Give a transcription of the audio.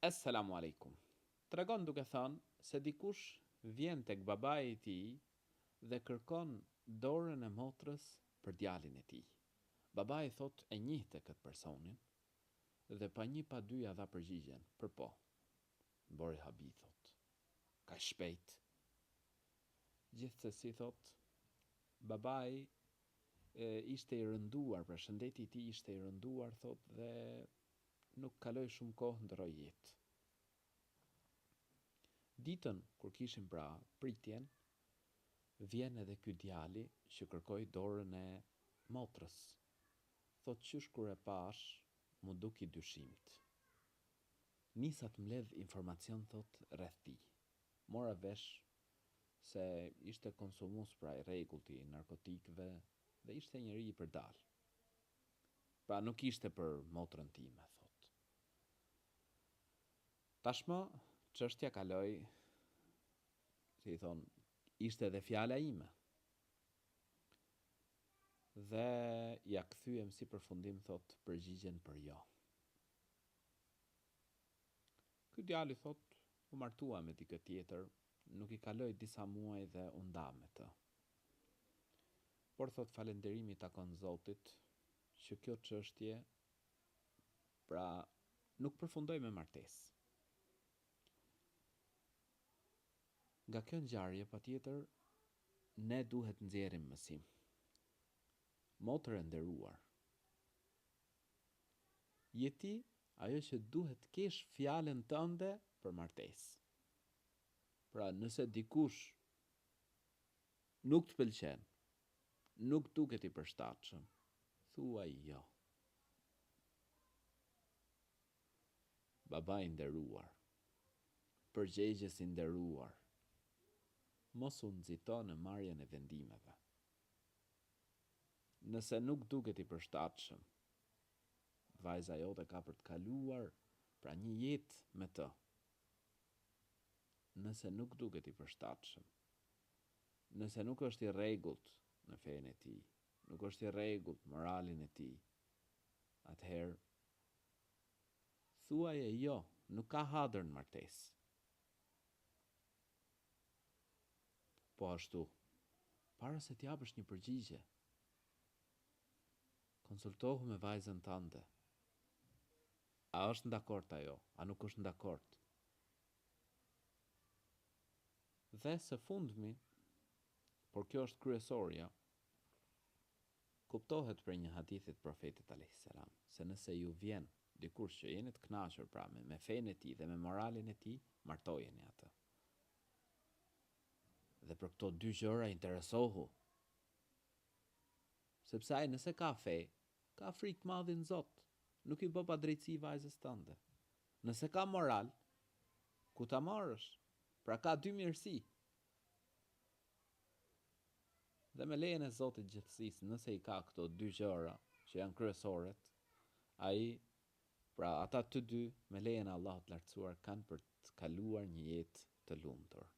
Assalamu alaikum. Tregon duke thënë se dikush vjen tek babai i tij dhe kërkon dorën e motrës për djalin e tij. Babai thot e njihte këtë personin dhe pa një pa dy ja dha përgjigjen për po. Mbori habi thot. Ka shpejt. Gjithsesi thot, babai ishte i rënduar, pra shëndeti i tij ishte i rënduar thot dhe nuk kaloi shumë kohë ndroi jetë. Ditën kur kishin pra pritjen, vjen edhe ky djali që kërkoi dorën e motrës. Thot qysh kur e pash, mu duki dyshimt. Nisa të mbledh informacion thot rreth tij. Mora vesh se ishte konsumus pra i rregullt i narkotikëve dhe ishte njëri i përdal. Pra nuk ishte për motrën time, thot. Tashmë, çështja kaloi, si i thon, ishte edhe fjala ime. Dhe ja kthyem si përfundim thot përgjigjen për jo. Ky djali thot, u martua me dikë tjetër, nuk i kaloi disa muaj dhe u nda me të. Por thot falënderimi takon Zotit që kjo çështje pra nuk përfundoi me martesë. Nga kjo ngjarje patjetër ne duhet nxjerrim mësim. Motër e nderuar. Jeti ajo që duhet kesh fjalën tënde për martesë. Pra nëse dikush nuk të pëlqen, nuk duket i përshtatshëm, thuaj jo. Baba i nderuar, përgjegjës i nderuar, mos u nxito në marrjen e vendimeve. Nëse nuk duket i përshtatshëm, vajza jote ka për të kaluar pra një jetë me të. Nëse nuk duket i përshtatshëm, nëse nuk është i rregullt në fenë e tij, nuk është i rregullt moralin e tij, atëherë thuaje jo, nuk ka hadër në martesë. Po ashtu, para se t'japësh një përgjigje, konsultohu me vajzën tënde. A është ndakord ajo, a nuk është ndakord? Dhe së fundmi, por kjo është kryesorja, kuptohet për një hadithit profetit a.s. se nëse ju vjen dikush që jeni të kënaqur pra me fenë e tij dhe me moralin e tij, martojeni atë. Dhe për këto dy gjëra interesohu. Sepse ai nëse ka fe, ka frikë madhin Zot, nuk i bë pa drejtësi vajzës tënde. Nëse ka moral, ku ta marrësh? Pra ka dy mirësi. Dhe me lejen e Zotit gjithësisë, nëse i ka këto dy gjëra që janë kryesoret, ai, pra ata të dy, me lejen e Allahut lartësuar, kanë për të kaluar një jetë të lumtur.